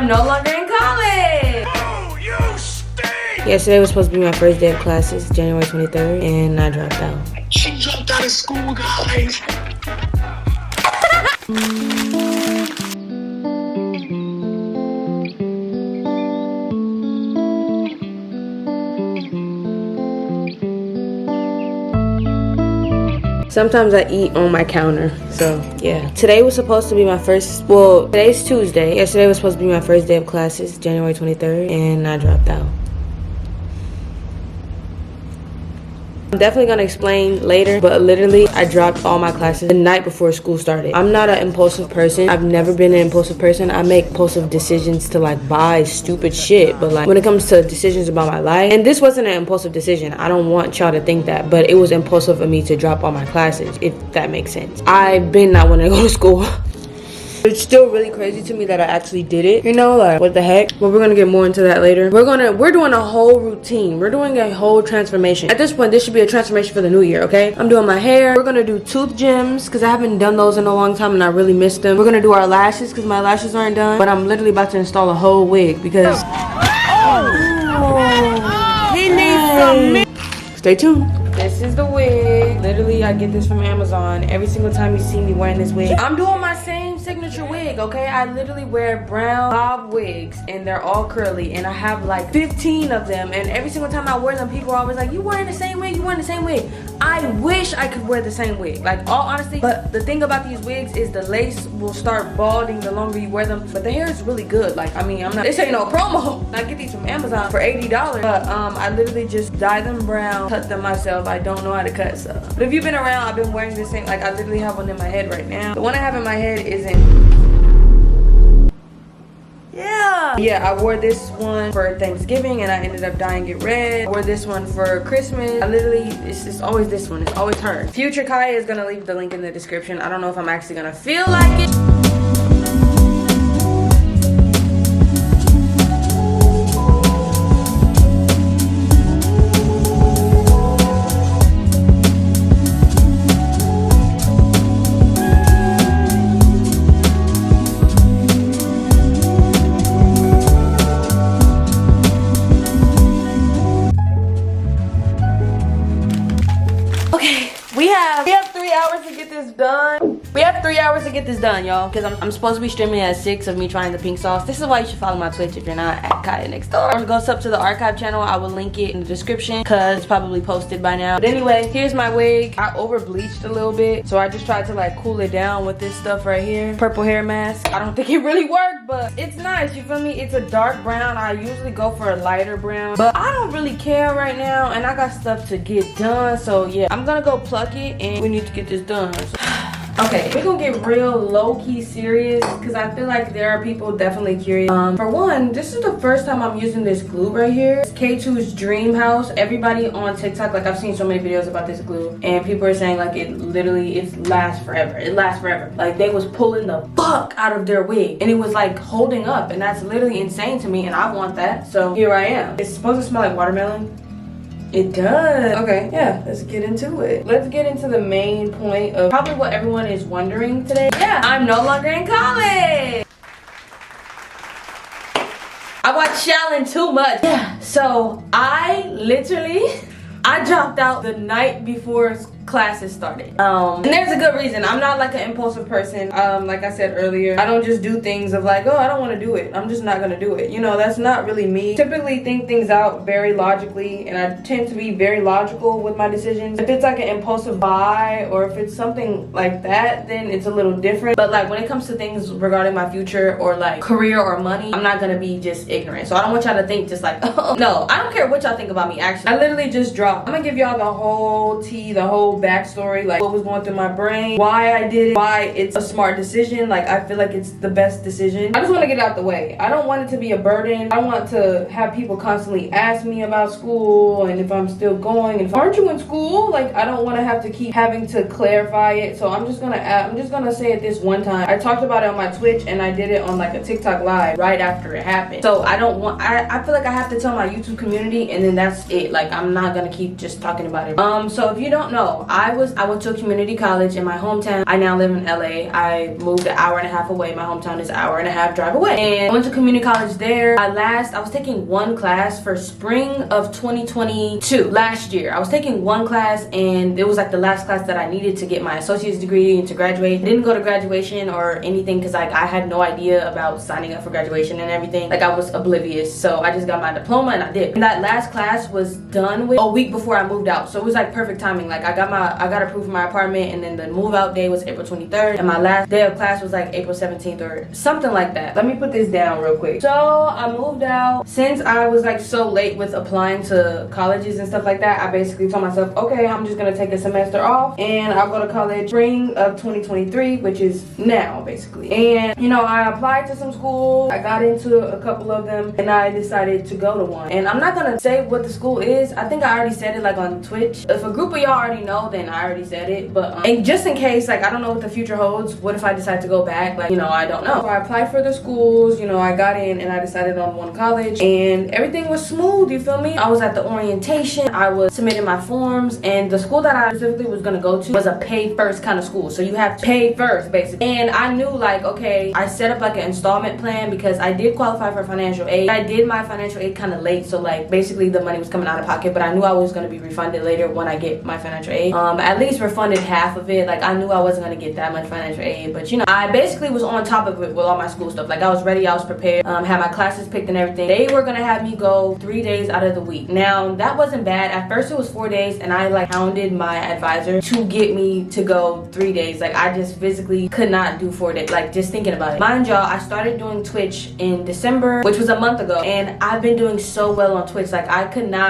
I'm no longer in college. Oh, you stink! Yesterday was supposed to be my first day of classes, January 23rd, and I dropped out. She dropped out of school, guys. Sometimes I eat on my counter, so yeah. Today was supposed to be my first, well, today's Tuesday. Yesterday was supposed to be my first day of classes, January 23rd, and I dropped out. I'm definitely gonna explain later, but literally I dropped all my classes the night before school started. I'm not an impulsive person. I've never been an impulsive person. I make impulsive decisions to like buy stupid shit, but like when it comes to decisions about my life, and this wasn't an impulsive decision. I don't want y'all to think that, but it was impulsive of me to drop all my classes, if that makes sense. I've been not wanting to go to school. It's still really crazy to me that I actually did it. You know, like, what the heck? But we're gonna get more into that later. We're doing a whole routine. We're doing a whole transformation. At this point, this should be a transformation for the new year, okay? I'm doing my hair. We're gonna do tooth gems, because I haven't done those in a long time and I really missed them. We're gonna do our lashes, because my lashes aren't done. But I'm literally about to install a whole wig, because... He needs some milk. Stay tuned. This is the wig. Literally, I get this from Amazon. Every single time you see me wearing this wig, I'm doing my same signature wig, okay? I literally wear brown bob wigs, and they're all curly, and I have like 15 of them, and every single time I wear them, people are always like, you wearing the same wig? You wearing the same wig? I wish I could wear the same wig, like, all honesty. But the thing about these wigs is the lace will start balding the longer you wear them, but the hair is really good. Like, I mean, I'm not, this ain't no promo. I get these from Amazon for $80, but I literally just dye them brown, cut them myself. I don't know how to cut, so. But if you've been around, I've been wearing this thing, like, I literally have one in my head right now. The one I have in my head isn't. Yeah, I wore this one for Thanksgiving and I ended up dyeing it red. I wore this one for Christmas. I literally, it's always this one. It's always her. Future Kaya is gonna leave the link in the description. I don't know if I'm actually gonna feel like it. We have 3 hours to get this done. We have 3 hours to get this done, y'all. Because I'm supposed to be streaming at 6 of me trying the pink sauce. This is why you should follow my Twitch if you're not at kyahnextdoor. Go sub to the archive channel. I will link it in the description because it's probably posted by now. But anyway, here's my wig. I over bleached a little bit, so I just tried to like cool it down with this stuff right here. Purple hair mask. I don't think it really worked, but it's nice. You feel me? It's a dark brown. I usually go for a lighter brown, but I don't really care right now, and I got stuff to get done. So yeah, I'm gonna go pluck it, and we need to get this done. Okay, we're gonna get real low-key serious because I feel like there are people definitely curious. For one, this is the first time I'm using this glue right here. It's K2's Dream House. Everybody on TikTok, like, I've seen so many videos about this glue, and people are saying like it lasts forever. It lasts forever. Like, they was pulling the fuck out of their wig and it was like holding up, and that's literally insane to me, and I want that. So here I am. It's supposed to smell like watermelon. It does. Okay, yeah, let's get into it. Let's get into the main point of probably what everyone is wondering today. Yeah, I'm no longer in college. I watch Shallon too much. Yeah, so I dropped out the night before classes started. And there's a good reason. I'm not like an impulsive person. Like I said earlier, I don't just do things of like, oh, I don't want to do it. I'm just not gonna do it. You know, that's not really me. Typically think things out very logically, and I tend to be very logical with my decisions. If it's like an impulsive buy or if it's something like that, then it's a little different. But like when it comes to things regarding my future or like career or money, I'm not gonna be just ignorant. So I don't want y'all to think just like, oh no, I don't care what y'all think about me. Actually, I literally just dropped. I'm gonna give y'all the whole tea, the whole backstory, like what was going through my brain, why I did it, why it's a smart decision. Like, I feel like it's the best decision. I just want to get it out the way. I don't want it to be a burden. I want to have people constantly ask me about school and if I'm still going, and if aren't you in school, like, I don't want to have to keep having to clarify it. So I'm just gonna say it this one time. I talked about it on my Twitch and I did it on like a TikTok live right after it happened. So I feel like I have to tell my YouTube community, and then that's it. Like, I'm not gonna keep just talking about it. So if you don't know, I went to a community college in my hometown. I now live in LA. I moved an hour and a half away. My hometown is an hour and a half drive away. And I went to community college there. I was taking one class for spring of 2022. Last year. I was taking one class and it was like the last class that I needed to get my associate's degree and to graduate. I didn't go to graduation or anything because like I had no idea about signing up for graduation and everything. Like I was oblivious. So I just got my diploma and I did. And that last class was done with a week before I moved out. So it was like perfect timing. Like I got approved for my apartment and then the move out day was April 23rd and my last day of class was like April 17th or something like that. Let me put this down real quick. So I moved out. Since I was like so late with applying to colleges and stuff like that, I basically told myself, okay, I'm just gonna take a semester off and I'll go to college spring of 2023, which is now basically. And you know, I applied to some schools. I got into a couple of them and I decided to go to one. And I'm not gonna say what the school is. I think I already said it like on Twitch. If a group of y'all already know, then I already said it. But and just in case, like I don't know what the future holds. What if I decide to go back? Like, you know, I don't know. So I applied for the schools, you know, I got in and I decided on one college and everything was smooth, you feel me? I was at the orientation, I was submitting my forms, and the school that I specifically was gonna go to was a pay first kind of school. So you have to pay first basically. And I knew like, okay, I set up like an installment plan because I did qualify for financial aid. I did my financial aid kind of late, so like basically the money was coming out of pocket, but I knew I was gonna be refunded later when I get my financial aid. At least refunded half of it. Like I knew I wasn't gonna get that much financial aid, but you know, I basically was on top of it with all my school stuff. Like I was ready, I was prepared, had my classes picked and everything. They were gonna have me go 3 days out of the week. Now that wasn't bad. At first it was 4 days and I like hounded my advisor to get me to go 3 days. Like I just physically could not do 4 days, like just thinking about it. Mind y'all, I started doing Twitch in December, which was a month ago, and I've been doing so well on Twitch. Like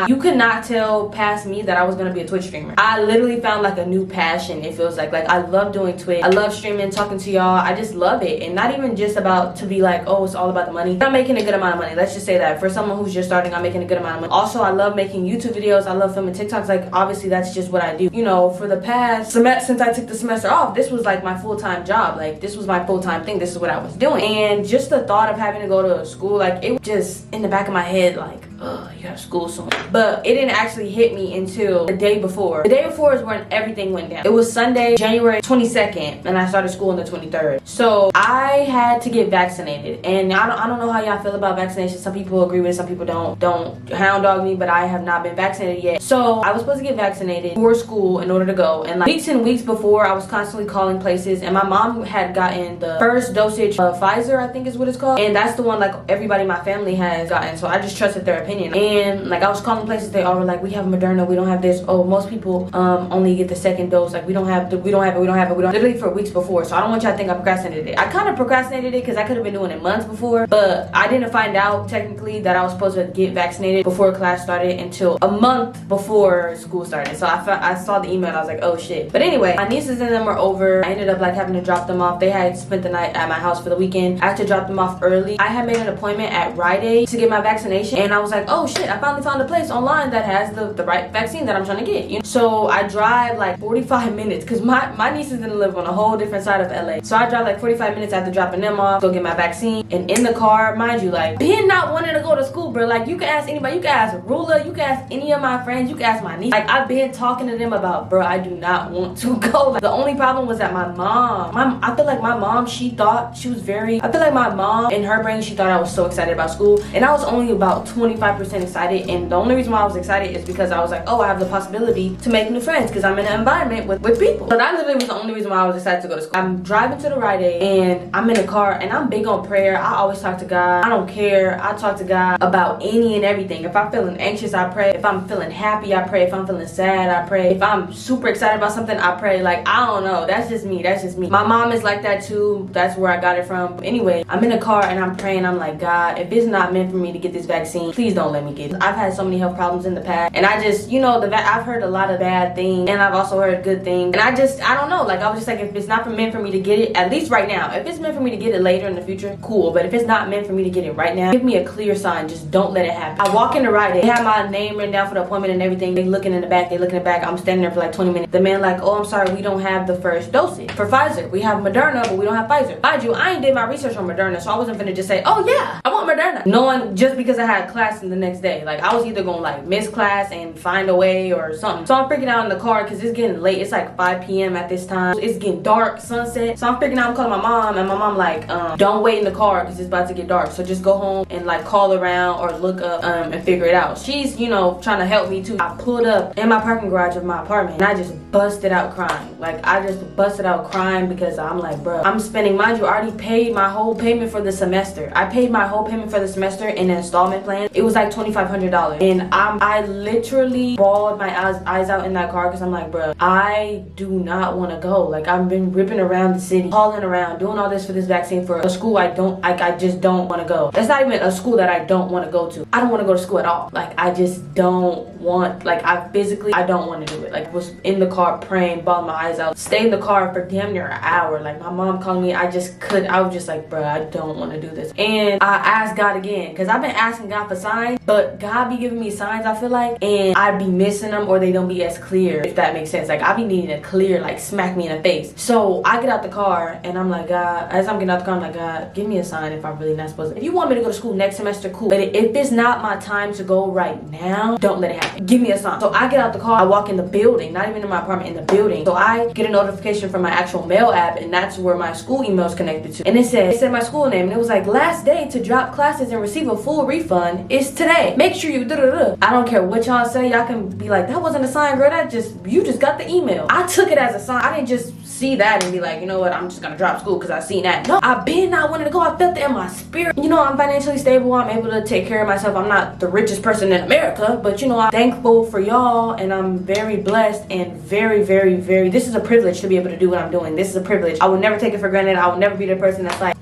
you could not tell past me that I was gonna be a Twitch streamer. I literally found like a new passion, it feels like I love doing Twitch. I love streaming, talking to y'all. I just love it. And not even just about to be like, oh, it's all about the money. I'm making a good amount of money. Let's just say that. For someone who's just starting, I'm making a good amount of money. Also, I love making YouTube videos. I love filming TikToks. Like obviously that's just what I do. You know, for the past since I took the semester off, this was like my full-time job. Like this was my full-time thing. This is what I was doing. And just the thought of having to go to school, like it was just in the back of my head, like, oh, you have school soon. But it didn't actually hit me until the day before. The day before is when everything went down. It was Sunday, January 22nd, and I started school on the 23rd. So I had to get vaccinated. And I don't know how y'all feel about vaccination. Some people agree with it, some people don't. Don't hound dog me, but I have not been vaccinated yet. So I was supposed to get vaccinated for school in order to go. And like weeks and weeks before, I was constantly calling places. And my mom had gotten the first dosage of Pfizer, I think is what it's called. And that's the one like everybody in my family has gotten. So I just trusted their opinion. And like I was calling places, they all were like, we have Moderna, we don't have this. Oh, most people only get the second dose. Like we don't have it. Literally for weeks before. So I don't want y'all to think I procrastinated it. I kind of procrastinated it because I could have been doing it months before, but I didn't find out technically that I was supposed to get vaccinated before class started until a month before school started. So I saw the email and I was like, oh shit. But anyway, my nieces and them were over. I ended up like having to drop them off. They had spent the night at my house for the weekend. I had to drop them off early. I had made an appointment at Rite Aid to get my vaccination, and I was like, oh shit, I finally found a place online that has the right vaccine that I'm trying to get, you know? So I drive like 45 minutes because my nieces didn't live on a whole different side of LA. So I drive like 45 minutes after dropping them off, go get my vaccine. And in the car, mind you, like being not wanting to go to school, bro, like you can ask anybody, you can ask Rula, you can ask any of my friends, you can ask my niece. Like I've been talking to them about, bro, I do not want to go. Like, the only problem was that my mom, I feel like my mom, she thought she was I feel like my mom in her brain, she thought I was so excited about school, and I was only about 25% excited. And the only reason why I was excited is because I was like, oh, I have the possibility to make new friends because I'm in an environment with people. So that literally was the only reason why I was excited to go to school. I'm driving to the Rite Aid and I'm in a car and I'm big on prayer. I always talk to God. I don't care. I talk to God about any and everything. If I'm feeling anxious, I pray. If I'm feeling happy, I pray. If I'm feeling sad, I pray. If I'm super excited about something, I pray. Like, I don't know. That's just me. That's just me. My mom is like that too. That's where I got it from. Anyway, I'm in a car and I'm praying. I'm like, God, if it's not meant for me to get this vaccine, please don't let me get it. I've had so many health problems in the past, and I just, you know, I've heard a lot of bad things, and I've also heard good things, and I don't know, like I was just like, if it's not meant for me to get it, at least right now. If it's meant for me to get it later in the future, cool, but if it's not meant for me to get it right now, give me a clear sign. Just don't let it happen. I walk in the Rite Aid, they have my name written down for the appointment and everything. They looking in the back, I'm standing there for like 20 minutes. The man like, oh, I'm sorry, we don't have the first dosage for Pfizer. We have Moderna, but we don't have Pfizer. Mind you, I ain't did my research on Moderna, so I wasn't finna just say, oh yeah, I want Moderna. knowing just because I had class in the next day. Like I was either gonna like miss class and find a way or something. So I'm freaking out in the car because it's getting late. It's like 5 p.m. at this time. It's getting dark, sunset. So I'm freaking out. I'm calling my mom, and my mom like, don't wait in the car because it's about to get dark. So just go home and like call around or look up and figure it out. She's, you know, trying to help me too. I pulled up in my parking garage of my apartment and I just busted out crying. Like I just busted out crying because I'm like, bro, I'm spending, mind you, I already paid my whole payment for the semester. I paid my whole payment for the semester in an installment plan. It was like $2,500, and I literally bawled my eyes out in that car because I'm like, bro, I do not want to go. Like I've been ripping around the city, hauling around, doing all this for this vaccine for a school I just don't want to go. That's not even a school that I don't want to go to. I don't want to go to school at all. Like I just don't want, like I don't want to do it. Like I was in the car praying, bawling my eyes out, stayed in the car for damn near an hour. Like my mom called me, I was just like, bro, I don't want to do this. And I asked God again, because I've been asking God for signs, but God be giving me signs, I feel like, and I be missing them, or they don't be as clear, if that makes sense. Like I be needing a clear, like smack me in the face. So I get out the car and I'm like, God, as I'm getting out the car, I'm like, God, give me a sign if I'm really not supposed to. If you want me to go to school next semester, cool. But if it's not my time to go right now, don't let it happen. Give me a sign. So I get out the car, I walk in the building, not even in my apartment, in the building. So I get a notification from my actual mail app, and that's where my school email is connected to. And it said my school name, and it was like, last day to drop classes and receive a full refund is today. Make sure you da-da-da. I don't care what y'all say. Y'all can be like, that wasn't a sign, girl. You just got the email. I took it as a sign. I didn't just see that and be like, you know what, I'm just gonna drop school because I seen that. No, I've been not wanting to go. I felt it in my spirit. You know, I'm financially stable. I'm able to take care of myself. I'm not the richest person in America, but you know, I'm thankful for y'all, and I'm very blessed and very, very, very, this is a privilege to be able to do what I'm doing. This is a privilege. I would never take it for granted. I would never be the person that's like,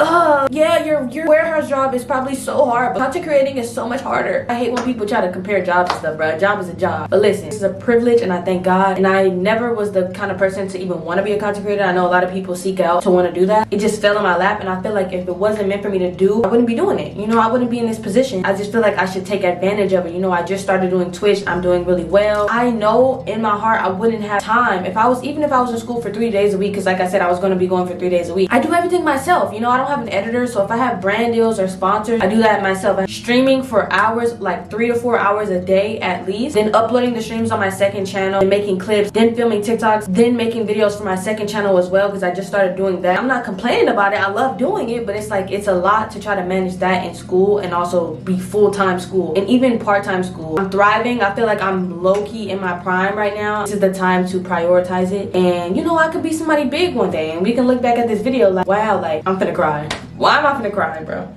yeah, your warehouse job is probably so hard, but content creating is so much harder. I hate when people try to compare jobs and stuff, bro. A job is a job. But listen, this is a privilege, and I thank God. And I never was the kind of person to even want to be a content creator. I know a lot of people seek out to want to do that. It just fell in my lap, and I feel like if it wasn't meant for me to do, I wouldn't be doing it. You know, I wouldn't be in this position. I just feel like I should take advantage of it. You know, I just started doing Twitch. I'm doing really well. I know in my heart I wouldn't have time even if I was in school for 3 days a week, because like I said, I was going to be going for 3 days a week. I do everything myself. You know, I don't have an editor, so if I have brand deals or sponsors, I do that myself. I'm streaming for hours, like 3 to 4 hours a day at least, then uploading the streams on my second channel and making clips, then filming TikToks, then making videos for my second channel as well, because I just started doing that. I'm not complaining about it. I love doing it, but it's like, it's a lot to try to manage that in school and also be full-time school and even part-time school. I'm thriving. I feel like I'm low-key in my prime right now. This is the time to prioritize it, and you know, I could be somebody big one day, and we can look back at this video like, wow, like I'm finna cry. Why am I finna cry, bro?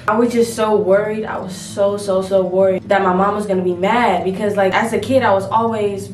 I was just so worried. I was so worried that my mom was gonna be mad, because like as a kid I was always,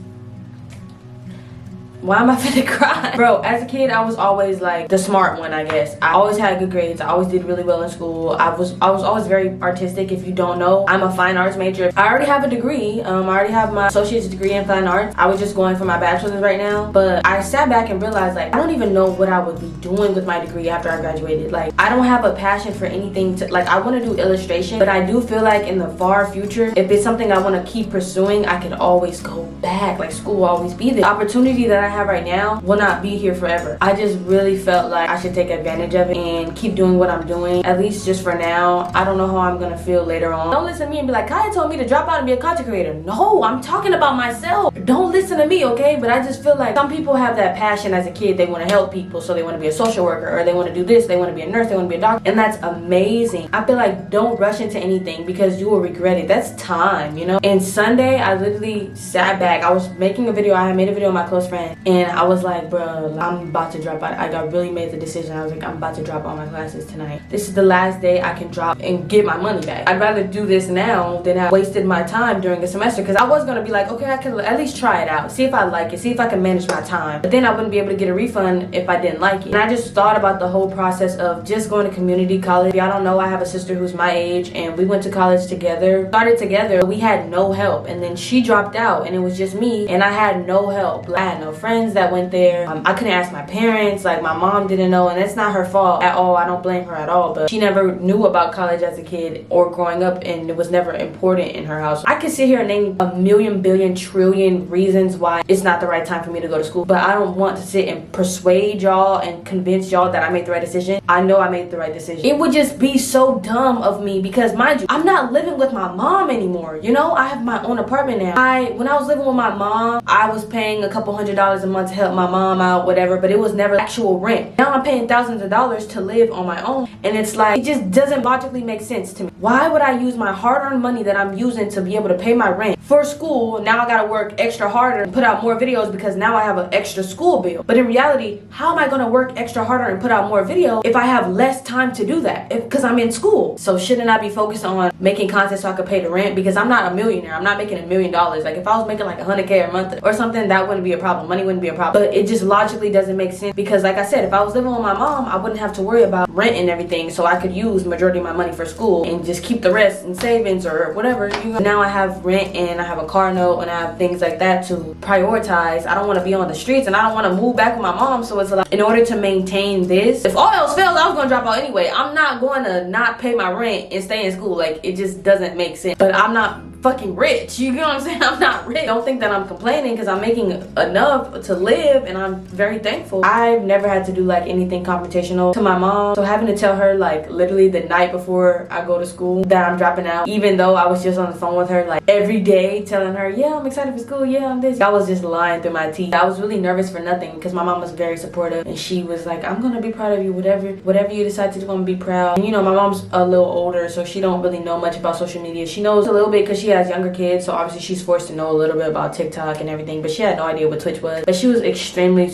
why am I finna cry? Bro, as a kid, I was always like the smart one, I guess. I always had good grades. I always did really well in school. I was always very artistic. If you don't know, I'm a fine arts major. I already have a degree. I already have my associate's degree in fine arts. I was just going for my bachelor's right now. But I sat back and realized, like, I don't even know what I would be doing with my degree after I graduated. Like, I don't have a passion for anything like, I want to do illustration, but I do feel like in the far future, if it's something I want to keep pursuing, I can always go back. Like, school will always be there. The opportunity that I have right now will not be here forever. I just really felt like I should take advantage of it and keep doing what I'm doing, at least just for now. I don't know how I'm gonna feel later on. Don't listen to me and be like, Kaya told me to drop out and be a content creator. No, I'm talking about myself. Don't listen to me, okay? But I just feel like some people have that passion as a kid. They want to help people, so they want to be a social worker, or they want to do this, they want to be a nurse, they want to be a doctor, and that's amazing. I feel like don't rush into anything because you will regret it. That's time, you know? And Sunday, I literally sat back. I was making a video. I had made a video with my close friend, and I was like, bro, I'm about to drop out. I really made the decision. I was like, I'm about to drop all my classes tonight. This is the last day I can drop and get my money back. I'd rather do this now than I wasted my time during a semester, because I was gonna be like, okay, I can at least try it out, see if I like it, see if I can manage my time. But then I wouldn't be able to get a refund if I didn't like it. And I just thought about the whole process of just going to community college. If y'all don't know, I have a sister who's my age, and we went to college together, started together. We had no help, and then she dropped out, and it was just me, and I had no help. I had no friends. friends that went there. I couldn't ask my parents. Like, my mom didn't know, and it's not her fault at all. I don't blame her at all, but she never knew about college as a kid or growing up, and it was never important in her house. I could sit here and name a million, billion, trillion reasons why it's not the right time for me to go to school, but I don't want to sit and persuade y'all and convince y'all that I made the right decision. I know I made the right decision. It would just be so dumb of me because, mind you, I'm not living with my mom anymore. You know, I have my own apartment now. When I was living with my mom, I was paying a couple $100s a month to help my mom out, whatever, but it was never actual rent. Now I'm paying thousands of dollars to live on my own, and it's like, it just doesn't logically make sense to me. Why would I use my hard-earned money that I'm using to be able to pay my rent for school? Now I gotta work extra harder and put out more videos because now I have an extra school bill. But in reality, how am I gonna work extra harder and put out more videos if I have less time to do that? Because I'm in school. So shouldn't I be focused on making content so I could pay the rent? Because I'm not a millionaire. I'm not making $1 million. Like, if I was making like 100K a month or something, that wouldn't be a problem. Money wouldn't be a problem. But it just logically doesn't make sense because, like I said, if I was living with my mom, I wouldn't have to worry about rent and everything. So I could use majority of my money for school and just keep the rest in savings or whatever. Now I have rent and I have a car note and I have things like that to prioritize. I don't want to be on the streets and I don't want to move back with my mom. So it's like, in order to maintain this, if all else fails, I was gonna drop out anyway. I'm not going to not pay my rent and stay in school. Like, it just doesn't make sense. But I'm not fucking rich, you know what I'm saying? I'm not rich. Don't think that I'm complaining because I'm making enough to live and I'm very thankful. I've never had to do like anything confrontational to my mom, so having to tell her like literally the night before I go to school that I'm dropping out, even though I was just on the phone with her like every day telling her, yeah, I'm excited for school, yeah, I'm this. I was just lying through my teeth. I was really nervous for nothing because my mom was very supportive and she was like, I'm gonna be proud of you, whatever you decide to do, I'm gonna be proud. And you know, my mom's a little older, so she don't really know much about social media. She knows a little bit because she has younger kids, so obviously she's forced to know a little bit about TikTok and everything, but she had no idea what Twitch was. But she was extremely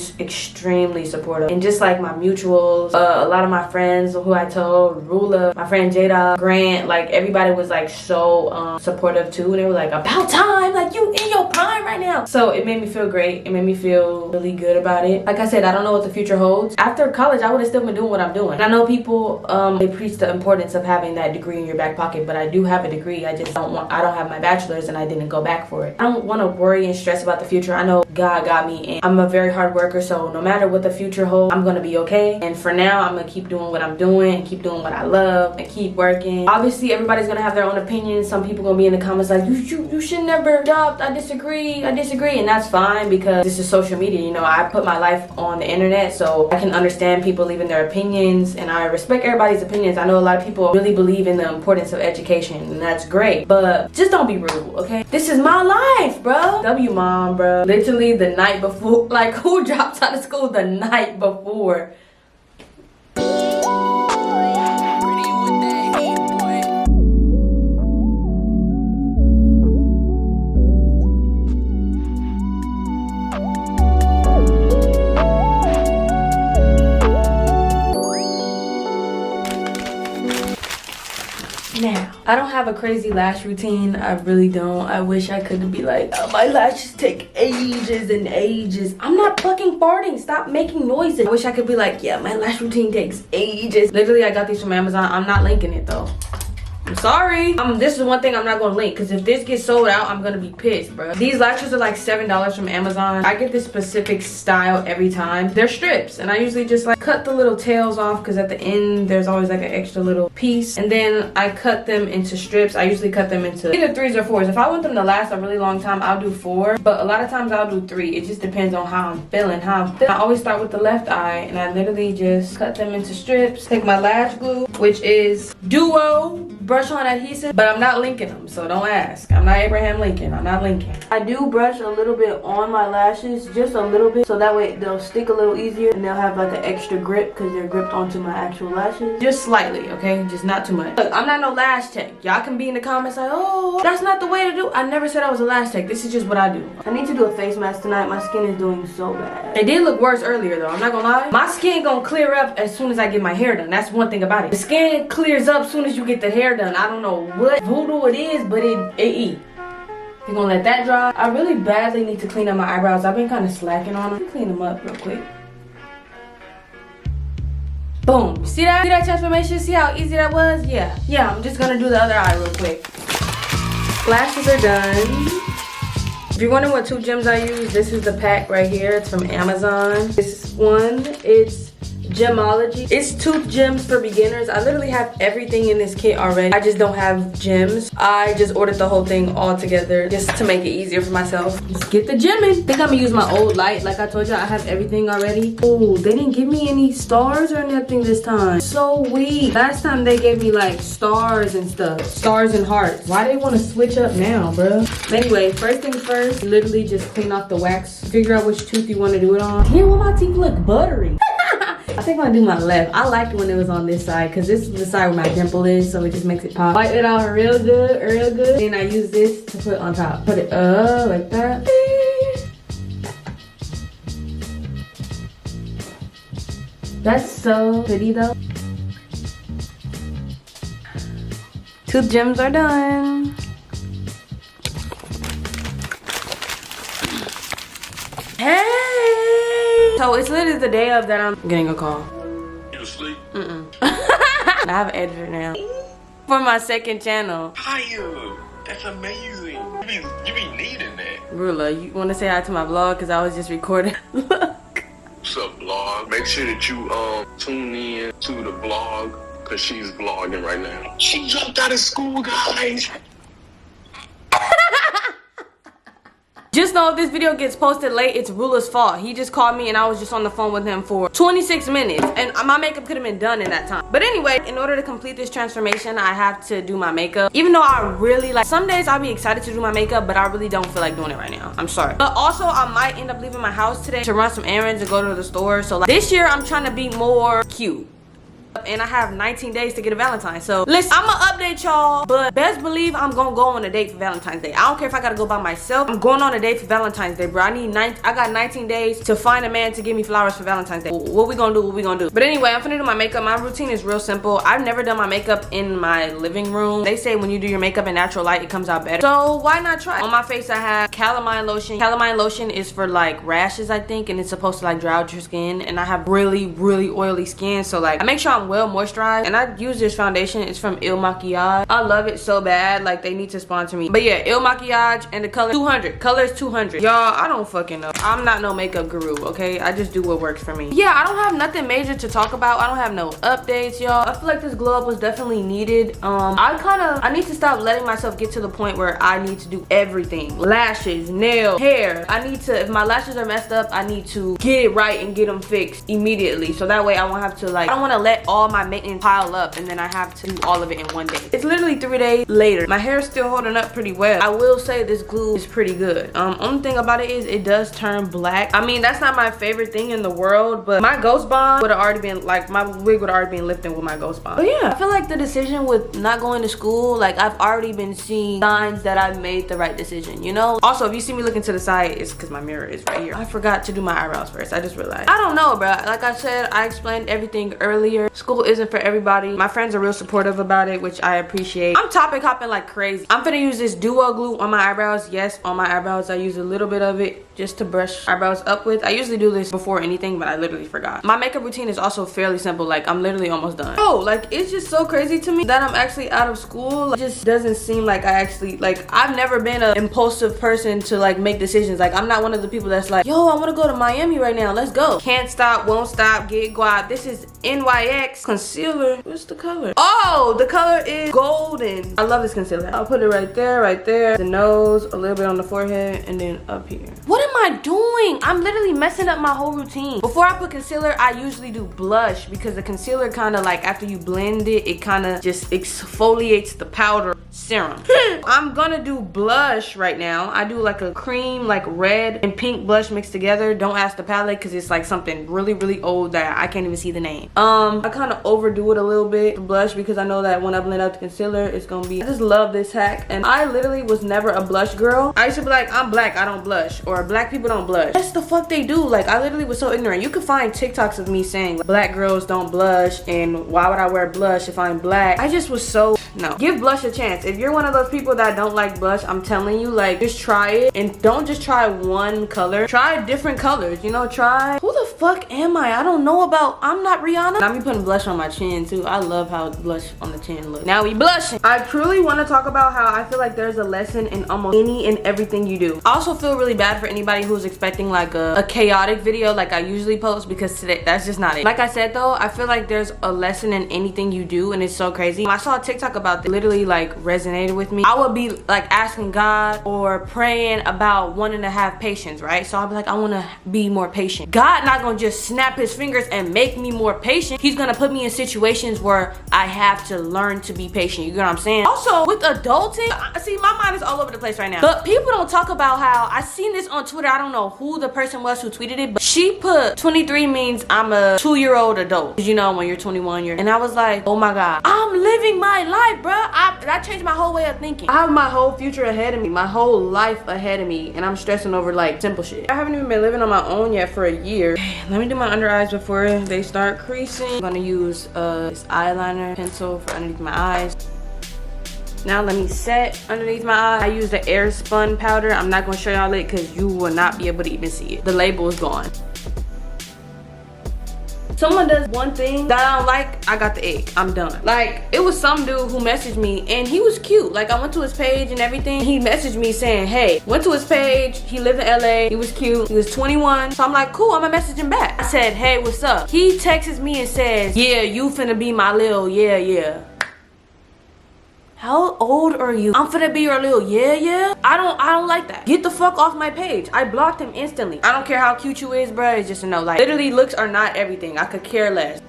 supportive. And just like my mutuals, a lot of my friends who I told, Rula, my friend Jada, Grant, like everybody was like so supportive too, and they were like, about time, like you in your prime right now. So it made me feel great. It made me feel really good about it. Like I said, I don't know what the future holds. After college, I would have still been doing what I'm doing. And I know people they preach the importance of having that degree in your back pocket, but I do have a degree. I don't have my bachelor's and I didn't go back for it. I don't want to worry and stress about the future. I know God got me and I'm a very hard worker, so no matter what the future holds, I'm gonna be okay. And for now, I'm gonna keep doing what I'm doing and keep doing what I love and keep working. Obviously, everybody's gonna have their own opinions. Some people gonna be in the comments like, you should never adopt. I disagree, and that's fine because this is social media. You know, I put my life on the internet, so I can understand people leaving their opinions, and I respect everybody's opinions. I know a lot of people really believe in the importance of education, and that's great, but just don't be rude. Okay, this is my life, bro. W mom, bro. Literally the night before, like, who drops out of school the night before? Now, I don't have a crazy lash routine. I really don't. I wish I could be like, oh, my lashes take ages and ages. I'm not fucking farting. Stop making noises. I wish I could be like, yeah, my lash routine takes ages. Literally, I got these from Amazon. I'm not linking it though. I'm sorry. This is one thing I'm not gonna link because if this gets sold out, I'm gonna be pissed, bro. These lashes are like $7 from Amazon. I get this specific style every time. They're strips, and I usually just like cut the little tails off because at the end there's always like an extra little piece, and then I cut them into strips. I usually cut them into either 3s or 4s. If I want them to last a really long time, I'll do 4, but a lot of times I'll do 3. It just depends on how I'm feeling. I always start with the left eye, and I literally just cut them into strips. Take my lash glue, which is Duo brush on adhesive, but I'm not linking them, so don't ask. I'm not Abraham Lincoln. I'm not linking. I do brush a little bit on my lashes, just a little bit, so that way they'll stick a little easier and they'll have like an extra grip because they're gripped onto my actual lashes. Just slightly, okay? Just not too much. Look, I'm not no lash tech. Y'all can be in the comments like, oh, that's not the way to do it. I never said I was a lash tech. This is just what I do. I need to do a face mask tonight. My skin is doing so bad. It did look worse earlier though. I'm not gonna lie. My skin gonna clear up as soon as I get my hair done. That's one thing about it. The skin clears up as soon as you get the hair done. I don't know what voodoo it is, but it eat. You're gonna let that dry. I really badly need to clean up my eyebrows. I've been kind of slacking on them. Let me clean them up real quick. Boom. See that? See that transformation? See how easy that was? Yeah. Yeah, I'm just gonna do the other eye real quick. Lashes are done. If you're wondering what 2 gems I use, this is the pack right here. It's from Amazon. This one, it's Gemology. It's 2 gems for beginners. I literally have everything in this kit already. I just don't have gems. I just ordered the whole thing all together just to make it easier for myself. Just get the gemming. I think I'm gonna use my old light. Like I told you, I have everything already. Oh, they didn't give me any stars or nothing this time. So weak. Last time they gave me like stars and stuff. Stars and hearts. Why they want to switch up now, bro? Anyway, first things first, literally just clean off the wax. Figure out which tooth you want to do it on. Damn, why my teeth look buttery? I think I'm gonna do my left. I liked when it was on this side because this is the side where my dimple is, so it just makes it pop. Wipe it out real good, real good. Then I use this to put on top. Put it up like that. That's so pretty though. 2 gems are done. Hey! So it's literally the day of that I'm getting a call. You asleep? I have an editor now. For my second channel. Fire! That's amazing. You be needing that. Rula, you want to say hi to my vlog? Because I was just recording. Look. What's up, vlog? Make sure that you tune in to the vlog because she's vlogging right now. She dropped out of school, guys. Just know if this video gets posted late, it's Rula's fault. He just called me and I was just on the phone with him for 26 minutes. And my makeup could have been done in that time. But anyway, in order to complete this transformation, I have to do my makeup. Even though I really like, some days I'll be excited to do my makeup, but I really don't feel like doing it right now. I'm sorry. But also, I might end up leaving my house today to run some errands and go to the store. So like, this year, I'm trying to be more cute. And I have 19 days to get a Valentine. So listen, I'm gonna update y'all, but best believe I'm gonna go on a date for Valentine's Day. I don't care if I gotta go by myself. I'm going on a date for Valentine's Day, bro. I got 19 days to find a man to give me flowers for Valentine's Day. What we gonna do? What we gonna do? But anyway, I'm finna do my makeup. My routine is real simple. I've never done my makeup in my living room. They say when you do your makeup in natural light, it comes out better. So why not try? On my face, I have calamine lotion. Calamine lotion is for like rashes, I think, and it's supposed to like dry out your skin. And I have really, really oily skin, so like I make sure I'm well moisturized. And I use this foundation. It's from Il Makiage. I love it so bad. Like, they need to sponsor me. But yeah, Il Makiage, and the color 200. Color is 200. Y'all, I don't fucking know. I'm not no makeup guru, okay? I just do what works for me. Yeah, I don't have nothing major to talk about. I don't have no updates, y'all. I feel like this glow up was definitely needed. I need to stop letting myself get to the point where I need to do everything. Lashes, nails, hair. If my lashes are messed up, I need to get it right and get them fixed immediately. So that way I won't have to like, I don't want to let all my maintenance pile up and then I have to do all of it in one day. It's literally 3 days later. My hair is still holding up pretty well. I will say this glue is pretty good. Only thing about it is it does turn black. I mean, that's not my favorite thing in the world, but my Ghost Bond would have already been, like, my wig would have already been lifting with my Ghost Bond. But yeah, I feel like the decision with not going to school, like, I've already been seeing signs that I made the right decision, you know? Also, if you see me looking to the side, it's because my mirror is right here. I forgot to do my eyebrows first. I just realized. I don't know, bro. Like I said, I explained everything earlier. School isn't for everybody. My friends are real supportive about it, which I appreciate. I'm topic hopping like crazy. I'm finna use this duo glue on my eyebrows. Yes, on my eyebrows. I use a little bit of it just to brush eyebrows up with. I usually do this before anything, but I literally forgot. My makeup routine is also fairly simple. Like, I'm literally almost done. Oh, like, it's just so crazy to me that I'm actually out of school. It just doesn't seem like I actually, like, I've never been an impulsive person to like make decisions. Like, I'm not one of the people that's like, yo, I want to go to Miami right now. Let's go. Can't stop, won't stop, get guap. This is NYX concealer. What's the color? Oh, the color is golden. I love this concealer. I'll put it right there, the nose, a little bit on the forehead, and then up here. What am I doing? I'm literally messing up my whole routine. Before I put concealer, I usually do blush because the concealer kind of like, after you blend it, it kind of just exfoliates the powder serum. I'm gonna do blush right now. I do like a cream, like red and pink blush mixed together. Don't ask the palette because it's like something really, really old that I can't even see the name. I kind of overdo it a little bit, the blush, because I know that when I blend out the concealer, it's gonna be, I just love this hack. And I literally was never a blush girl. I used to be like, I'm black, I don't blush, or black people don't blush. That's the fuck they do. Like, I literally was so ignorant. You can find TikToks of me saying like, black girls don't blush, and why would I wear blush if I'm black? I just was so, no. Give blush a chance. If you're one of those people that don't like blush, I'm telling you, like, just try it, and don't just try one color. Try different colors, you know? Try, who the fuck am I don't know about, I'm not Rihanna. Now me putting blush on my chin too. I love how blush on the chin look. Now we blushing. I truly want to talk about how I feel like there's a lesson in almost any and everything you do. I also feel really bad for anybody who's expecting like a chaotic video like I usually post, because today that's just not it. Like I said though, I feel like there's a lesson in anything you do, and it's so crazy. I saw a TikTok about this, literally like resonated with me. I would be like asking God or praying about 1.5 patience, right? So I'll be like, I want to be more patient. God not gonna just snap his fingers and make me more patient. He's gonna put me in situations where I have to learn to be patient. You get what I'm saying? Also with adulting, see, my mind is all over the place right now, but people don't talk about how I seen this on Twitter. I don't know who the person was who tweeted it, but she put 23 means I'm a 2-year-old adult. You know, when you're 21 years. And I was like, oh my God, I'm living my life, bruh. That changed my whole way of thinking. I have my whole future ahead of me, my whole life ahead of me, and I'm stressing over like simple shit. I haven't even been living on my own yet for a year. Let me do my under eyes before they start creasing. I'm gonna use this eyeliner pencil for underneath my eyes. Now let me set underneath my eye. I use the air spun powder. I'm not gonna show y'all it because you will not be able to even see it. The label is gone. Someone does one thing that I don't like, I got the egg. I'm done. Like, it was some dude who messaged me and he was cute. Like, I went to his page and everything. He messaged me saying, hey, went to his page. He lived in LA. He was cute. He was 21. So I'm like, cool, I'm gonna message him back. I said, hey, what's up? He texts me and says, yeah, you finna be my lil, yeah. How old are you? I'm finna be your little yeah. I don't like that. Get the fuck off my page. I blocked him instantly. I don't care how cute you is, bruh. It's just a no. Like, literally, looks are not everything. I could care less.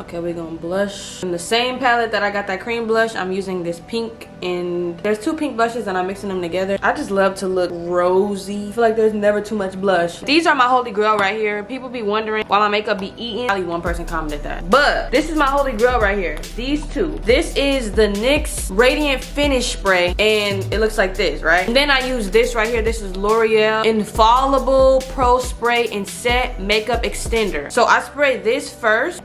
Okay, we're gonna blush. In the same palette that I got that cream blush, I'm using this pink, and there's 2 pink blushes and I'm mixing them together. I just love to look rosy. I feel like there's never too much blush. These are my holy grail right here. People be wondering why my makeup be eating. Only one person commented that. But this is my holy grail right here. These 2. This is the NYX Radiant Finish Spray, and it looks like this, right? And then I use this right here. This is L'Oreal Infallible Pro Spray and Set Makeup Extender. So I spray this first.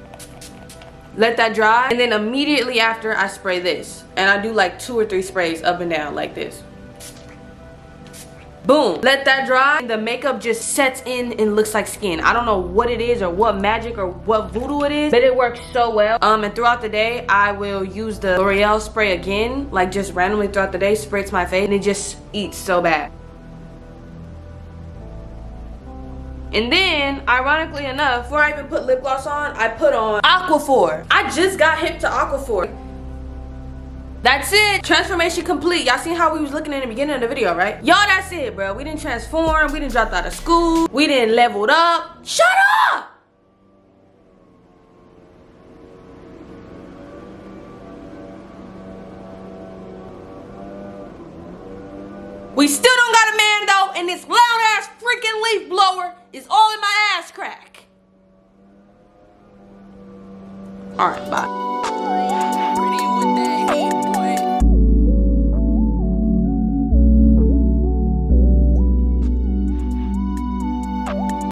Let that dry, and then immediately after I spray this, and I do like 2 or 3 sprays up and down like this. Boom. Let that dry, and the makeup just sets in and looks like skin. I don't know what it is or what magic or what voodoo it is, but it works so well. And throughout the day I will use the L'Oreal spray again, like just randomly throughout the day, spray it to my face, and it just eats so bad. And then, ironically enough, before I even put lip gloss on, I put on Aquaphor. I just got hip to Aquaphor. That's it. Transformation complete. Y'all seen how we was looking in the beginning of the video, right? Y'all, that's it, bro. We didn't transform. We didn't dropped out of school. We didn't leveled up. Shut up! We still don't got a man though, and this loud ass freaking leaf blower is all in my ass crack. Alright, bye.